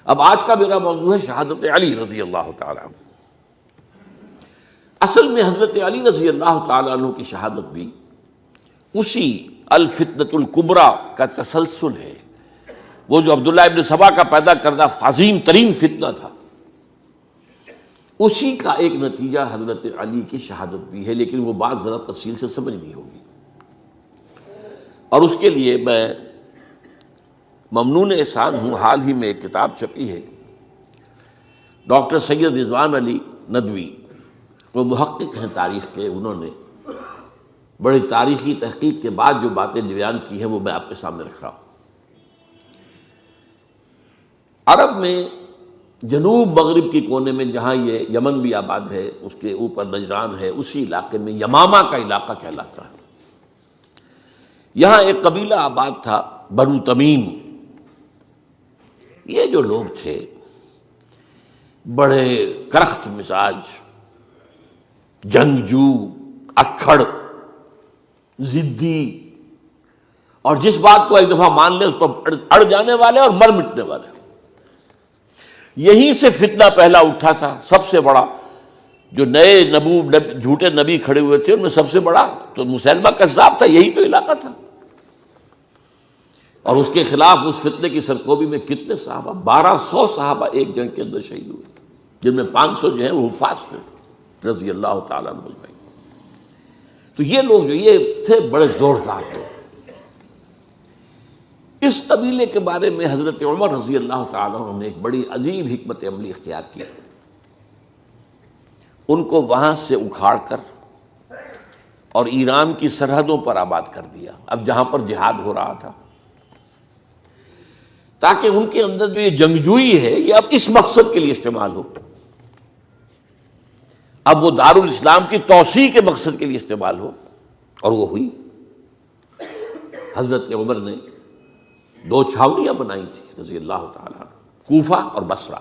اب آج کا میرا موضوع ہے شہادت علی رضی اللہ تعالیٰ عنہ۔ اصل میں حضرت علی رضی اللہ تعالیٰ عنہ کی شہادت بھی اسی الفتنۃ الکبریٰ کا تسلسل ہے۔ وہ جو عبداللہ ابن سبا کا پیدا کردہ عظیم ترین فتنہ تھا، اسی کا ایک نتیجہ حضرت علی کی شہادت بھی ہے، لیکن وہ بات ذرا تفصیل سے سمجھنی ہوگی، اور اس کے لیے میں ممنون احسان ہوں۔ حال ہی میں ایک کتاب چھپی ہے، ڈاکٹر سید رضوان علی ندوی، وہ محقق ہیں تاریخ کے، انہوں نے بڑی تاریخی تحقیق کے بعد جو باتیں بیان کی ہیں وہ میں آپ کے سامنے رکھ رہا ہوں۔ عرب میں جنوب مغرب کی کونے میں، جہاں یہ یمن بھی آباد ہے، اس کے اوپر نجران ہے، اسی علاقے میں یمامہ کا علاقہ کہلاتا ہے۔ یہاں ایک قبیلہ آباد تھا، بنو تمیم۔ یہ جو لوگ تھے بڑے کرخت مزاج، جنگجو، اکھڑ، ضدی، اور جس بات کو ایک دفعہ مان لے اس پر اڑ جانے والے اور مر مٹنے والے۔ یہیں سے فتنہ پہلا اٹھا تھا، سب سے بڑا جو نئے جھوٹے نبی کھڑے ہوئے تھے ان میں سب سے بڑا تو مسیلمہ کذاب تھا، یہی تو علاقہ تھا۔ اور اس کے خلاف اس فتنے کی سرکوبی میں کتنے صحابہ، 1200 صحابہ ایک جنگ کے اندر شہید ہوئے، جن میں 500 جو ہیں وہ حفاظ تھے رضی اللہ تعالیٰ عنہ اجمعین۔ تو یہ لوگ جو یہ تھے بڑے زوردار تھے۔ اس قبیلے کے بارے میں حضرت عمر رضی اللہ تعالیٰ عنہ نے ایک بڑی عجیب حکمت عملی اختیار کی۔ ان کو وہاں سے اکھاڑ کر اور ایران کی سرحدوں پر آباد کر دیا، اب جہاں پر جہاد ہو رہا تھا، تاکہ ان کے اندر جو یہ جنگجوئی ہے یہ اب اس مقصد کے لیے استعمال ہو، اب وہ دارالاسلام کی توسیع کے مقصد کے لیے استعمال ہو، اور وہ ہوئی۔ حضرت عمر نے 2 چھاؤنیاں بنائی تھی رضی اللہ تعالیٰ عنہ، کوفہ اور بصرہ،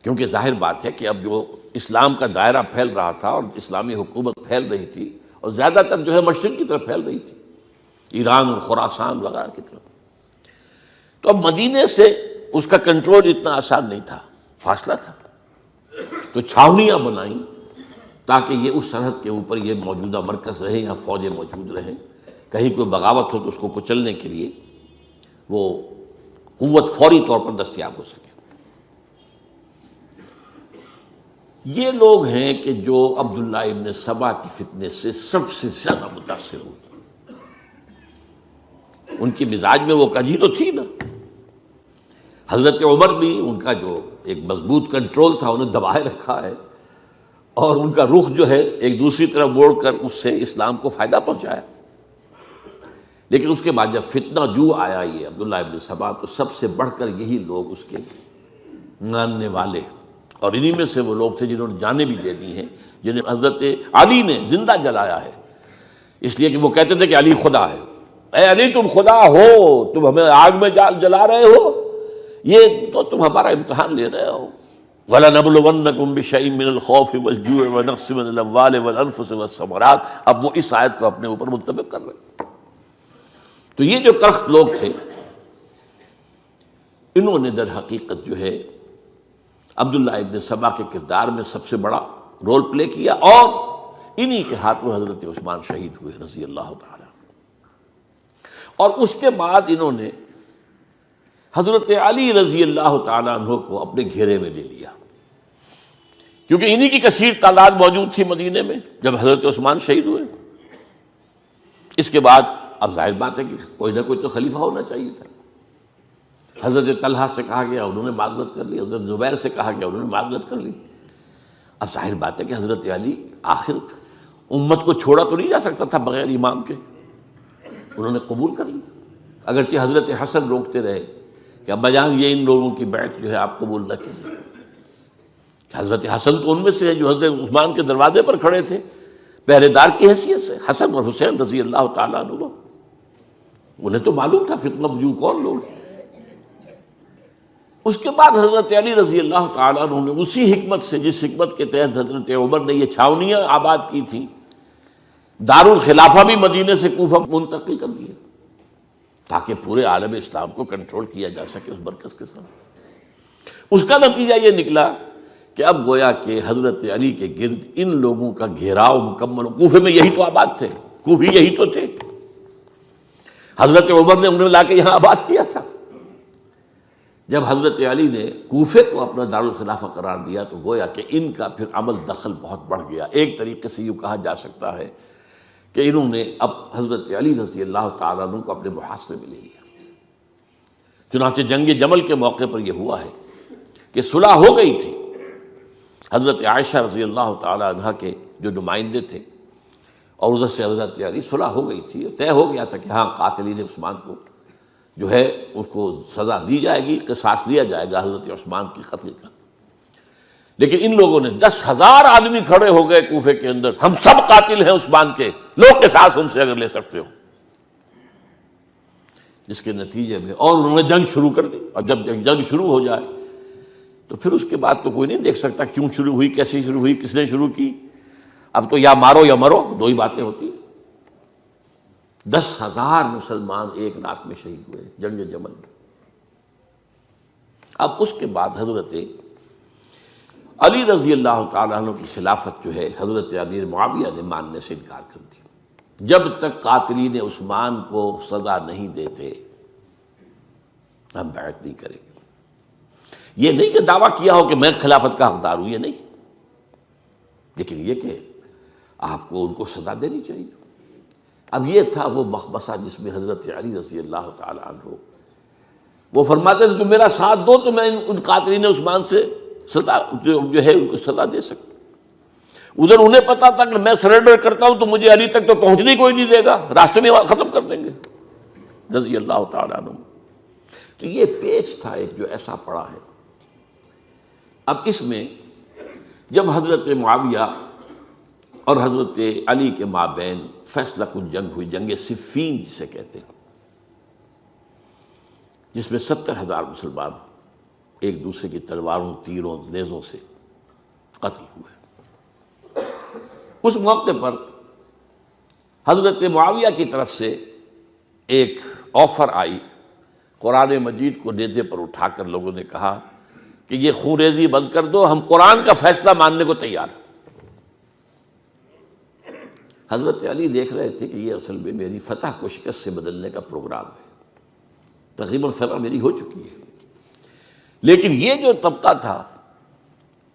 کیونکہ ظاہر بات ہے کہ اب جو اسلام کا دائرہ پھیل رہا تھا اور اسلامی حکومت پھیل رہی تھی، اور زیادہ تر جو ہے مشرق کی طرف پھیل رہی تھی، ایران اور خراسان وغیرہ کی طرف، تو اب مدینے سے اس کا کنٹرول اتنا آسان نہیں تھا، فاصلہ تھا، تو چھاؤنیاں بنائیں تاکہ یہ اس سرحد کے اوپر یہ موجودہ مرکز رہے، یا فوجیں موجود رہیں، کہیں کوئی بغاوت ہو تو اس کو کچلنے کے لیے وہ قوت فوری طور پر دستیاب ہو سکے۔ یہ لوگ ہیں کہ جو عبداللہ ابن سبا کی فتنے سے سب سے زیادہ متاثر ہوئے۔ ان کی مزاج میں وہ کجی تو تھی نا۔ حضرت عمر بھی ان کا جو ایک مضبوط کنٹرول تھا انہیں دبائے رکھا ہے، اور ان کا رخ جو ہے ایک دوسری طرف موڑ کر اس سے اسلام کو فائدہ پہنچایا۔ لیکن اس کے بعد جب فتنہ جو آیا یہ عبداللہ ابن سبا، تو سب سے بڑھ کر یہی لوگ اس کے ماننے والے، اور انہی میں سے وہ لوگ تھے جنہوں نے جانیں بھی دے دی ہیں، جنہیں حضرت علی نے زندہ جلایا ہے، اس لیے کہ وہ کہتے تھے کہ علی خدا ہے۔ اے علی تم خدا ہو، تم ہمیں آگ میں جلا رہے ہو، یہ تو تم ہمارا امتحان لے رہے ہو۔ وَلَنَبْلُوَنَّكُمْ بِشَيْءٍ مِّنَ الْخَوْفِ وَالْجُوعِ وَنَقْصٍ مِّنَ الْأَمْوَالِ وَالْأَنفُسِ وَالثَّمَرَاتِ۔ اب وہ اس آیت کو اپنے اوپر منطبق کر رہے ہیں۔ تو یہ جو کرخت لوگ تھے، انہوں نے در حقیقت جو ہے عبداللہ ابن سبا کے کردار میں سب سے بڑا رول پلے کیا، اور انہی کے ہاتھوں حضرت عثمان شہید ہوئے رضی اللہ تعالیٰ۔ اور اس کے بعد انہوں نے حضرت علی رضی اللہ تعالیٰ عنہ کو اپنے گھیرے میں لے لیا، کیونکہ انہی کی کثیر تعداد موجود تھی مدینے میں جب حضرت عثمان شہید ہوئے۔ اس کے بعد اب ظاہر بات ہے کہ کوئی نہ کوئی تو خلیفہ ہونا چاہیے تھا۔ حضرت طلحہ سے کہا گیا، انہوں نے معذرت کر لی، حضرت زبیر سے کہا گیا، انہوں نے معذرت کر لی۔ اب ظاہر بات ہے کہ حضرت علی آخر امت کو چھوڑا تو نہیں جا سکتا تھا بغیر امام کے، انہوں نے قبول کر لی، اگرچہ حضرت حسن روکتے رہے کہ ابا جان یہ ان لوگوں کی بیعت جو ہے آپ قبول نہ کیجیے۔ حضرت حسن تو ان میں سے ہے جو حضرت عثمان کے دروازے پر کھڑے تھے پہرے دار کی حیثیت سے، حسن اور حسین رضی اللہ تعالیٰ عنہ، انہیں تو معلوم تھا فتنہ جو کون لوگ ہیں۔ اس کے بعد حضرت علی رضی اللہ تعالیٰ عنہ نے اسی حکمت سے، جس حکمت کے تحت حضرت عمر نے یہ چھاونیاں آباد کی تھی، دارالخلافہ بھی مدینے سے کوفہ منتقل کر دیا، تاکہ پورے عالم اسلام کو کنٹرول کیا جا سکے اس مرکز کے ساتھ۔ اس کا نتیجہ یہ نکلا کہ اب گویا کہ حضرت علی کے گرد ان لوگوں کا گھیراؤ مکمل، کوفے میں یہی تو آباد تھے، کوفی یہی تو تھے، حضرت عمر نے انہیں لا کے یہاں آباد کیا تھا۔ جب حضرت علی نے کوفے کو اپنا دارالخلافہ قرار دیا تو گویا کہ ان کا پھر عمل دخل بہت بڑھ گیا۔ ایک طریقے سے یوں کہا جا سکتا ہے کہ انہوں نے اب حضرت علی رضی اللہ تعالیٰ عنہ کو اپنے محاصرے میں لے لیا۔ چنانچہ جنگ جمل کے موقع پر یہ ہوا ہے کہ صلح ہو گئی تھی، حضرت عائشہ رضی اللہ تعالیٰ عنہ کے جو نمائندے تھے اور ادھر سے حضرت علی، صلح ہو گئی تھی، طے ہو گیا تھا کہ ہاں قاتلین عثمان کو جو ہے اس کو سزا دی جائے گی، قصاص لیا جائے گا حضرت عثمان کی قتل کا۔ لیکن ان لوگوں نے 10,000 آدمی کھڑے ہو گئے کوفے کے اندر، ہم سب قاتل ہیں عثمان کے، لو قصاص ان سے اگر لے سکتے ہو، جس کے نتیجے میں اور انہوں نے جنگ شروع کر دی۔ اور جب جنگ شروع ہو جائے تو پھر اس کے بعد تو کوئی نہیں دیکھ سکتا کیوں شروع ہوئی، کیسے شروع ہوئی، کس نے شروع کی۔ اب تو یا مارو یا مرو، دو ہی باتیں ہوتی۔ 10,000 مسلمان ایک رات میں شہید ہوئے جنگ جمل میں۔ اب اس کے بعد حضرت علی رضی اللہ تعالیٰ عنہ کی خلافت جو ہے حضرت امیر معاویہ نے ماننے سے انکار کر دیا۔ جب تک قاتلین عثمان کو سزا نہیں دیتے ہم بیعت نہیں کریں گے۔ یہ نہیں کہ دعویٰ کیا ہو کہ میں خلافت کا حقدار ہوں، یہ نہیں، لیکن یہ کہ آپ کو ان کو سزا دینی چاہیے۔ اب یہ تھا وہ مخمصہ جس میں حضرت علی رضی اللہ تعالیٰ عنہ وہ فرماتے تھے تم میرا ساتھ دو تو میں ان قاتلین عثمان سے سزا جو ہے ان کو سزا دے سکتا۔ ادھر انہیں پتا تھا کہ میں سرنڈر کرتا ہوں تو مجھے علی تک تو پہنچنے کوئی نہیں دے گا، راستے میں ختم کر دیں گے رضی اللہ تعالیٰ عنہ۔ تو یہ پیچ تھا ایک جو ایسا پڑا ہے۔ اب اس میں جب حضرت معاویہ اور حضرت علی کے مابین فیصلہ کن جنگ ہوئی، جنگ صفین جسے کہتے ہیں، جس میں 70,000 مسلمان ایک دوسرے کی تلواروں، تیروں، نیزوں سے قتل ہوئے۔ اس موقع پر حضرت معاویہ کی طرف سے ایک آفر آئی، قرآن مجید کو نیزے پر اٹھا کر لوگوں نے کہا کہ یہ خون ریزی بند کر دو، ہم قرآن کا فیصلہ ماننے کو تیار ہیں۔ حضرت علی دیکھ رہے تھے کہ یہ اصل میں میری فتح کو شکست سے بدلنے کا پروگرام ہے، تقریباً فتح میری ہو چکی ہے، لیکن یہ جو طبقہ تھا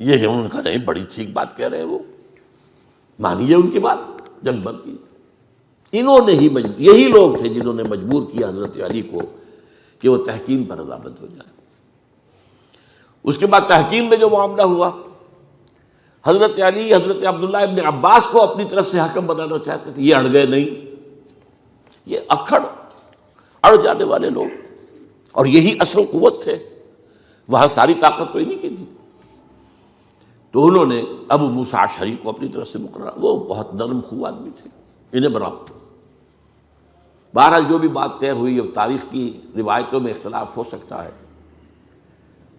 یہ انہوں نے کہا نہیں بڑی ٹھیک بات کہہ رہے ہیں، وہ مانیے ان کی بات، جنگ بند کی۔ انہوں نے ہی یہی لوگ تھے جنہوں نے مجبور کیا حضرت علی کو کہ وہ تحکیم پر رضامند ہو جائے۔ اس کے بعد تحکیم میں جو معاملہ ہوا، حضرت علی حضرت عبداللہ ابن عباس کو اپنی طرف سے حکم بنانا چاہتے تھے، یہ اڑ گئے نہیں، یہ اڑ جانے والے لوگ، اور یہی اصل قوت تھے، وہاں ساری طاقت کوئی نہیں کی تھی۔ تو انہوں نے ابو موسیٰ اشعری کو اپنی طرف سے مقررہ، وہ بہت نرم خو آدمی تھے، انہیں بناؤ۔ بہرحال جو بھی بات طے ہوئی، اب تاریخ کی روایتوں میں اختلاف ہو سکتا ہے،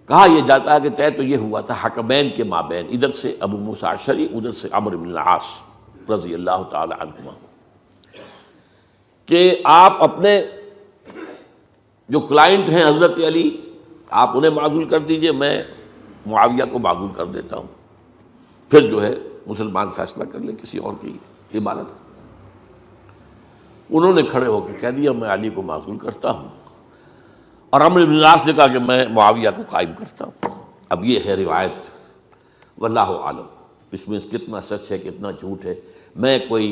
کہا یہ جاتا ہے کہ طے تو یہ ہوا تھا حکمین کے مابین، ادھر سے ابو موسیٰ اشعری، ادھر سے عمرو بن العاص رضی اللہ تعالی عنہما، کہ آپ اپنے جو کلائنٹ ہیں حضرت علی آپ انہیں معزول کر دیجئے، میں معاویہ کو معزول کر دیتا ہوں، پھر جو ہے مسلمان فیصلہ کر لیں کسی اور کی عبادت۔ انہوں نے کھڑے ہو کے کہہ دیا میں علی کو معزول کرتا ہوں، اور عمرو بن العاص نے کہا کہ میں معاویہ کو قائم کرتا ہوں۔ اب یہ ہے روایت، واللہ عالم اس میں کتنا سچ ہے کتنا جھوٹ ہے، میں کوئی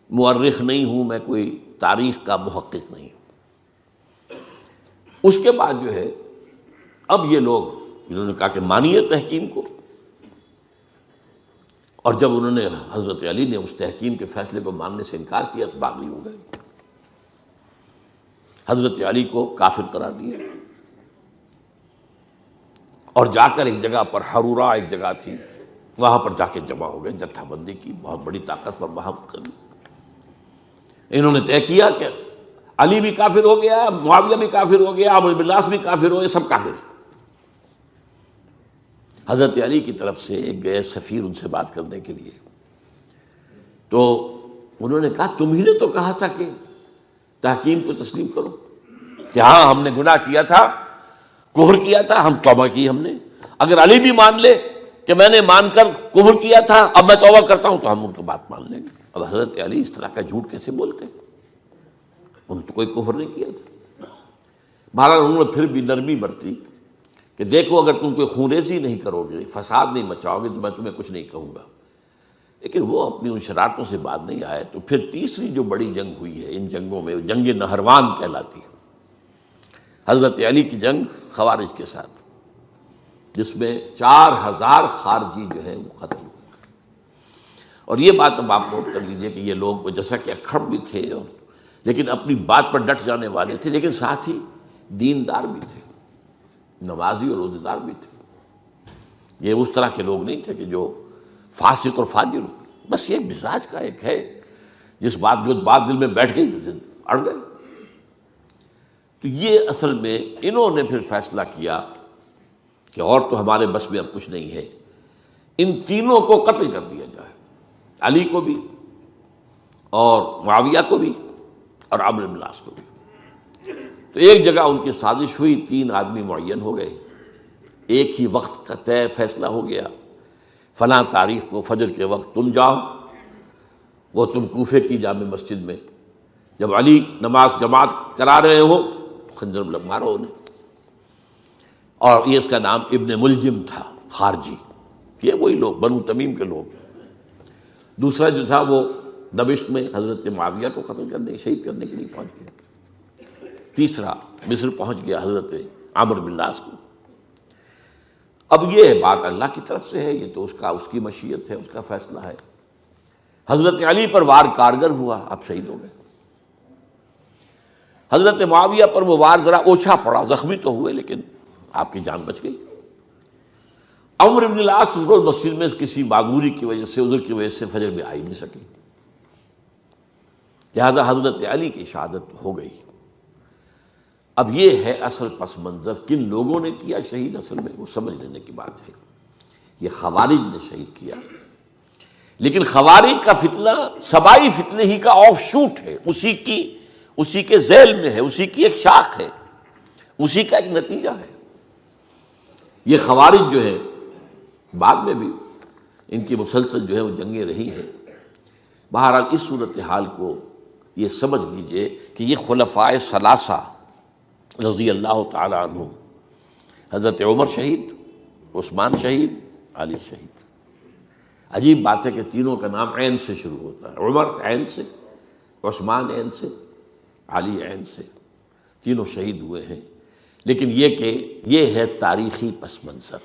مورخ نہیں ہوں، میں کوئی تاریخ کا محقق نہیں ہوں۔ اس کے بعد جو ہے اب یہ لوگ انہوں نے کہا کہ مانیے تحکیم کو، اور جب انہوں نے حضرت علی نے اس تحکیم کے فیصلے کو ماننے سے انکار کیا تو باغی ہو گئے، حضرت علی کو کافر قرار دیا، اور جا کر ایک جگہ پر حرورہ ایک جگہ تھی وہاں پر جا کے جمع ہو گئے، جتھا بندی کی بہت بڑی طاقت پر وہاں کر۔ انہوں نے طے کیا کہ علی بھی کافر ہو گیا، معاویہ بھی کافر ہو گیا، عمرو بن العاص بھی کافر ہو گئے، سب کافر ہیں۔ حضرت علی کی طرف سے ایک گئے سفیر ان سے بات کرنے کے لیے، تو انہوں نے کہا تم ہی نے تو کہا تھا کہ تحکیم کو تسلیم کرو، کہ ہاں ہم نے گناہ کیا تھا، کفر کیا تھا، ہم توبہ کی ہم نے۔ اگر علی بھی مان لے کہ میں نے مان کر کفر کیا تھا، اب میں توبہ کرتا ہوں، تو ہم ان کی بات مان لیں گے۔ اب حضرت علی اس طرح کا جھوٹ کیسے بولتے؟ انہوں نے تو کوئی کفر نہیں کیا تھا۔ بہرحال انہوں نے پھر بھی نرمی برتی کہ دیکھو اگر تم کوئی خونریزی نہیں کرو گے، فساد نہیں مچاؤ گے، تو میں تمہیں کچھ نہیں کہوں گا۔ لیکن وہ اپنی ان شرارتوں سے بعد نہیں آئے۔ تو پھر تیسری جو بڑی جنگ ہوئی ہے ان جنگوں میں، جنگ نہروان کہلاتی ہے، حضرت علی کی جنگ خوارج کے ساتھ، جس میں 4000 خارجی جو ہے وہ قتل ہوئے۔ اور یہ بات اب آپ نوٹ کر لیجئے کہ یہ لوگ جیسا کہ اکھڑ بھی تھے لیکن اپنی بات پر ڈٹ جانے والے تھے، لیکن ساتھ ہی دیندار بھی تھے، نمازی اور روزہ دار بھی تھے۔ یہ اس طرح کے لوگ نہیں تھے کہ جو فاسق اور فاجر ہو، بس یہ مزاج کا ایک ہے، جو بات دل میں بیٹھ گئی اڑ گئے۔ تو یہ اصل میں انہوں نے پھر فیصلہ کیا کہ اور تو ہمارے بس میں اب کچھ نہیں ہے، ان تینوں کو قتل کر دیا جائے، علی کو بھی اور معاویہ کو بھی اور عمرو بن العاص کو بھی۔ تو ایک جگہ ان کی سازش ہوئی، 3 آدمی معین ہو گئے، ایک ہی وقت کا طے فیصلہ ہو گیا، فلاں تاریخ کو فجر کے وقت تم جاؤ، وہ تم کوفے کی جامع مسجد میں، جب علی نماز جماعت کرا رہے ہو خنجر مارو انہیں۔ اور یہ اس کا نام ابن ملجم تھا، خارجی، یہ وہی لوگ بنو تمیم کے لوگ۔ دوسرا جو تھا وہ دمشق میں حضرت معاویہ کو قتل کرنے، شہید کرنے کے لیے پہنچ گیا۔ تیسرا مصر پہنچ گیا حضرت عمرو بن العاص کو۔ اب یہ بات اللہ کی طرف سے ہے، یہ تو اس کی مشیت ہے، اس کا فیصلہ ہے۔ حضرت علی پر وار کارگر ہوا، اب شہید ہو گئے۔ حضرت معاویہ پر وہ وار ذرا اوچھا پڑا، زخمی تو ہوئے لیکن آپ کی جان بچ گئی۔ عمرو بن العاص اس روز مسجد میں کسی معذوری کی وجہ سے، عذر کی وجہ سے فجر میں آ ہی نہیں سکے، لہذا حضرت علی کی شہادت ہو گئی۔ اب یہ ہے اصل پس منظر، کن لوگوں نے کیا شہید، اصل میں وہ سمجھ لینے کی بات ہے۔ یہ خوارج نے شہید کیا، لیکن خوارج کا فتنہ سبائی فتنے ہی کا آف شوٹ ہے، اسی کے ذیل میں ہے، اسی کی ایک شاخ ہے، اسی کا ایک نتیجہ ہے۔ یہ خوارج جو ہے بعد میں بھی ان کی مسلسل جو ہے وہ جنگیں رہی ہیں۔ بہرحال اس صورتحال کو یہ سمجھ لیجئے کہ یہ خلفائے ثلاثہ رضی اللہ تعالی عنہ، حضرت عمر شہید، عثمان شہید، علی شہید۔ عجیب بات ہے کہ تینوں کا نام عین سے شروع ہوتا ہے، عمر عین سے، عثمان عین سے، علی عین سے، تینوں شہید ہوئے ہیں۔ لیکن یہ کہ یہ ہے تاریخی پس منظر۔